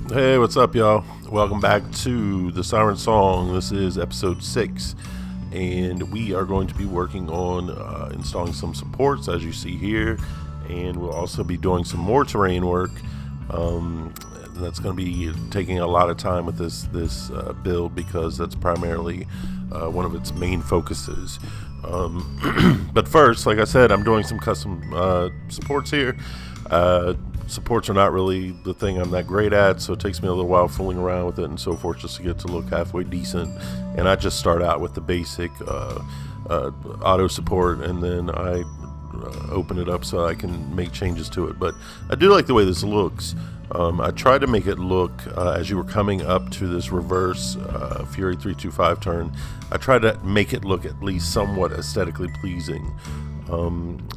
Hey, what's up, y'all? Welcome back to the Siren song. This is episode 6, and we are going to be working on installing some supports, as you see here, and we'll also be doing some more terrain work. That's going to be taking a lot of time with this build because that's primarily one of its main focuses. But first, like I said, I'm doing some custom supports here. Supports are not really the thing I'm that great at, so it takes me a little while fooling around with it and so forth just to get to look halfway decent. And I just start out with the basic auto support, and then I open it up so I can make changes to it. But I do like the way this looks. I tried to make it look, as you were coming up to this reverse Fury 325 turn, I tried to make it look at least somewhat aesthetically pleasing.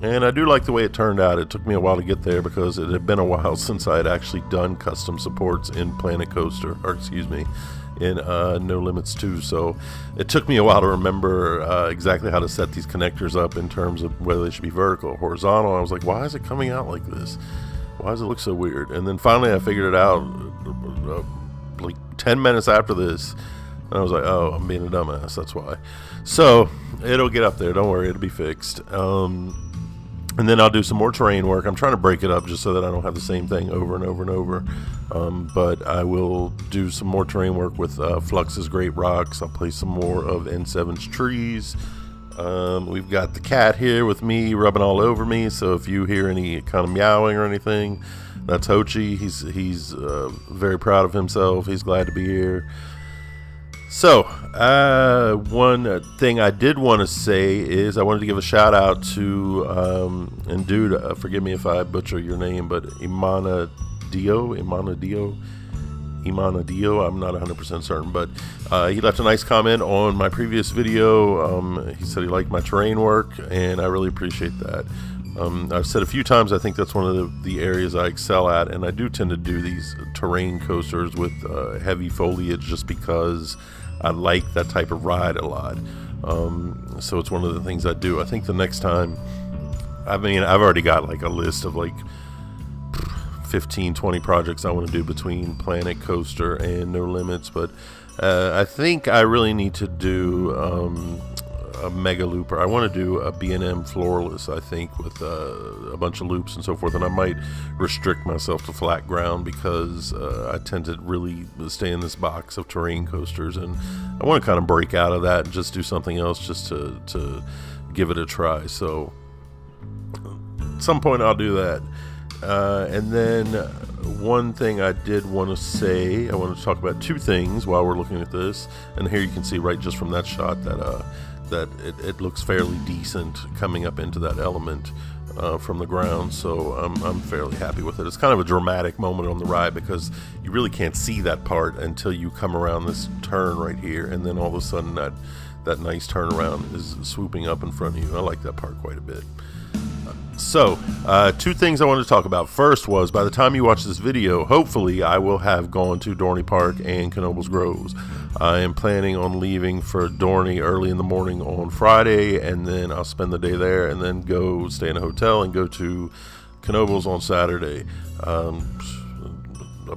And I do like the way it turned out. It took me a while to get there because it had been a while since I had actually done custom supports in Planet Coaster, or excuse me, in NoLimits 2. So it took me a while to remember exactly how to set these connectors up in terms of whether they should be vertical or horizontal. I was like, why is it coming out like this? Why does it look so weird? And then finally I figured it out like 10 minutes after this. And I was like, oh, I'm being a dumbass, that's why. So it'll get up there, don't worry, it'll be fixed. And then I'll do some more terrain work. I'm trying to break it up just so that I don't have the same thing over and over and over. But I will do some more terrain work with Flux's Great Rocks. I'll play some more of N7's trees. We've got the cat here with me rubbing all over me, so if you hear any kind of meowing or anything, that's Hochi. He's very proud of himself. He's glad to be here. So, one thing I did want to say is I wanted to give a shout out to, and dude, forgive me if I butcher your name, but Imanadio, I'm not 100% certain, but he left a nice comment on my previous video. He said he liked my terrain work, and I really appreciate that. I've said a few times I think that's one of the areas I excel at, and I do tend to do these terrain coasters with heavy foliage just because I like that type of ride a lot. So it's one of the things I do. I think the next time, I've already got like a list of like 15-20 projects I want to do between Planet Coaster and NoLimits, but I think I really need to do a mega looper. I want to do a B&M floorless, I think, with a bunch of loops and so forth, and I might restrict myself to flat ground because I tend to really stay in this box of terrain coasters, and I want to kind of break out of that and just do something else just to give it a try. So at some point I'll do that. And then one thing I did want to say, I want to talk about two things while we're looking at this, and here you can see right just from that shot that it looks fairly decent coming up into that element from the ground, so I'm fairly happy with it. It's kind of a dramatic moment on the ride because you really can't see that part until you come around this turn right here, and then all of a sudden that nice turnaround is swooping up in front of you. I like that part quite a bit. So, two things I wanted to talk about. First was, by the time you watch this video, hopefully I will have gone to Dorney Park and Knoebels Groves. I am planning on leaving for Dorney early in the morning on Friday, and then I'll spend the day there, and then go stay in a hotel and go to Knoebels on Saturday.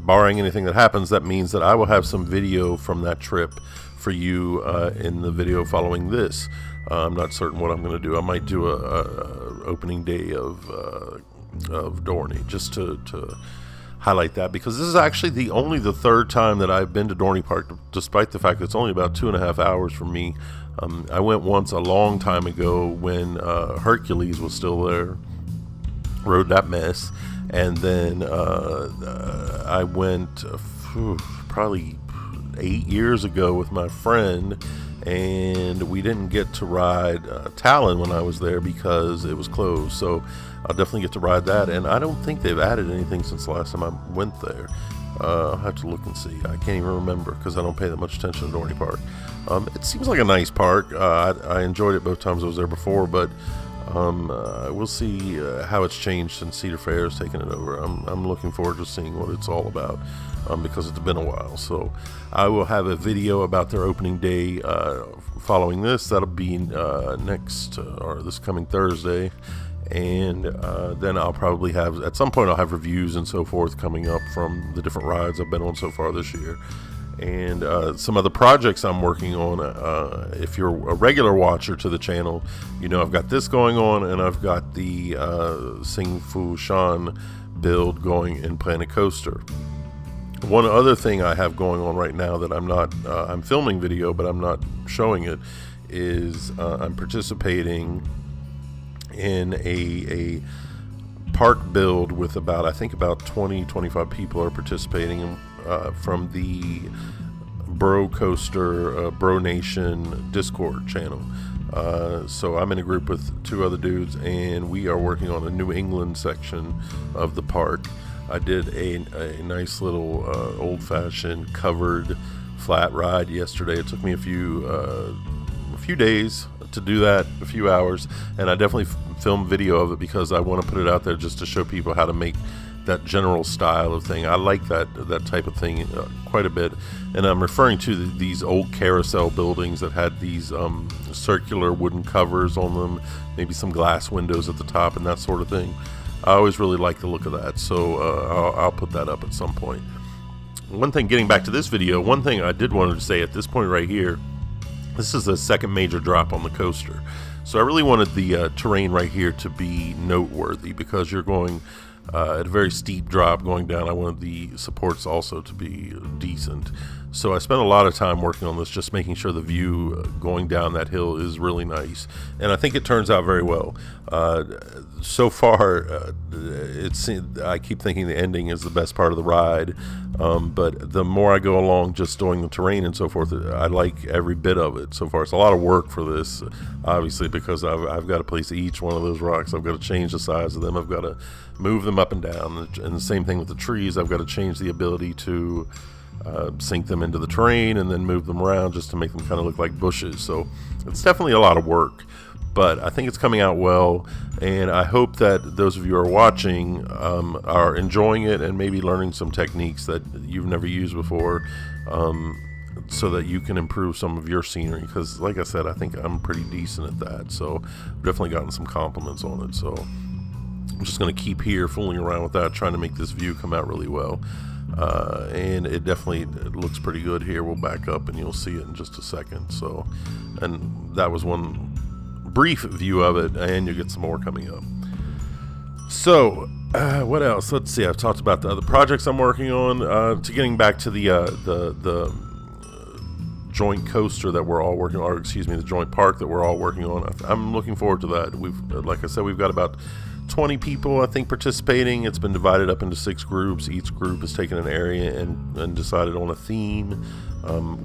Barring anything that happens, that means that I will have some video from that trip for you in the video following this. I'm not certain what I'm going to do. I might do a opening day of Dorney just to highlight that, because this is actually only the third time that I've been to Dorney Park, despite the fact that it's only about 2.5 hours from me. I went once a long time ago when Hercules was still there, rode that mess, and then I went probably 8 years ago with my friend, and we didn't get to ride Talon when I was there because it was closed. So I'll definitely get to ride that, and I don't think they've added anything since the last time I went there. I'll have to look and see. I can't even remember because I don't pay that much attention to Dorney Park. It seems like a nice park. I enjoyed it both times I was there before, but we'll see how it's changed since Cedar Fair has taken it over. I'm looking forward to seeing what it's all about because it's been a while. So I will have a video about their opening day following this. That'll be next or this coming Thursday. and then I'll probably have, at some point I'll have reviews and so forth coming up from the different rides I've been on so far this year. And some other projects I'm working on. If you're a regular watcher to the channel, you know I've got this going on, and I've got the Sing Fu Shan build going in Planet Coaster. One other thing I have going on right now that I'm filming video, but I'm not showing it, is I'm participating in a park build with I think about 20-25 people are participating in, from the Bro Coaster Bro Nation Discord channel. So I'm in a group with 2 other dudes, and we are working on a New England section of the park. I did a nice little old-fashioned covered flat ride yesterday. It took me a few days to do that, a few hours, and I definitely filmed video of it because I want to put it out there just to show people how to make that general style of thing. I like that type of thing quite a bit, and I'm referring to these old carousel buildings that had these circular wooden covers on them, maybe some glass windows at the top and that sort of thing. I always really like the look of that, so I'll put that up at some point. One thing, getting back to this video, one thing I did want to say at this point right here, this is the second major drop on the coaster, so I really wanted the terrain right here to be noteworthy because you're going at a very steep drop going down. I wanted the supports also to be decent, so I spent a lot of time working on this, just making sure the view going down that hill is really nice, and I think it turns out very well. So far, I keep thinking the ending is the best part of the ride, but the more I go along just doing the terrain and so forth, I like every bit of it so far. It's a lot of work for this, obviously, because I've got to place each one of those rocks. I've got to change the size of them. I've got to move them up and down, and the same thing with the trees. I've got to change the ability to sink them into the terrain and then move them around just to make them kind of look like bushes. So it's definitely a lot of work, but I think it's coming out well, and I hope that those of you who are watching are enjoying it and maybe learning some techniques that you've never used before, so that you can improve some of your scenery, because like I said, I think I'm pretty decent at that, so I've definitely gotten some compliments on it. So I'm just going to keep here fooling around with that, trying to make this view come out really well. And it definitely looks pretty good here. We'll back up and you'll see it in just a second. So, and that was one brief view of it, and you'll get some more coming up. So what else? Let's see. I've talked about the other projects I'm working on. To getting back to the joint coaster that we're all working on, or excuse me, the joint park that we're all working on. I'm looking forward to that. Like I said, we've got about 20 people, I think, participating. It's been divided up into 6 groups. Each group has taken an area and decided on a theme.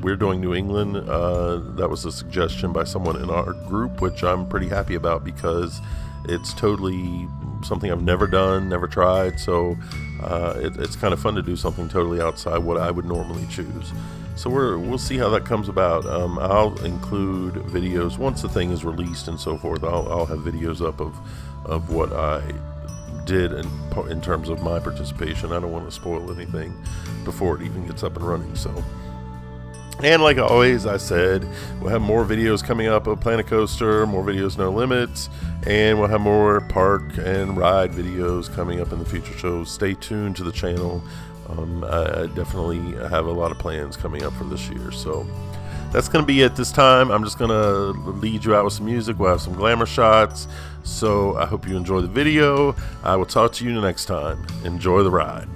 We're doing New England. That was a suggestion by someone in our group, which I'm pretty happy about because it's totally something I've never done, never tried. So it's kind of fun to do something totally outside what I would normally choose. So we'll see how that comes about. I'll include videos once the thing is released and so forth. I'll have videos up of what I did in terms of my participation. I don't want to spoil anything before it even gets up and running. So, and like always, I said, we'll have more videos coming up of Planet Coaster, more videos No Limits, and we'll have more park and ride videos coming up in the future. So stay tuned to the channel. I definitely have a lot of plans coming up for this year. So that's going to be it this time. I'm just going to lead you out with some music. We'll have some glamour shots. So I hope you enjoy the video. I will talk to you next time. Enjoy the ride.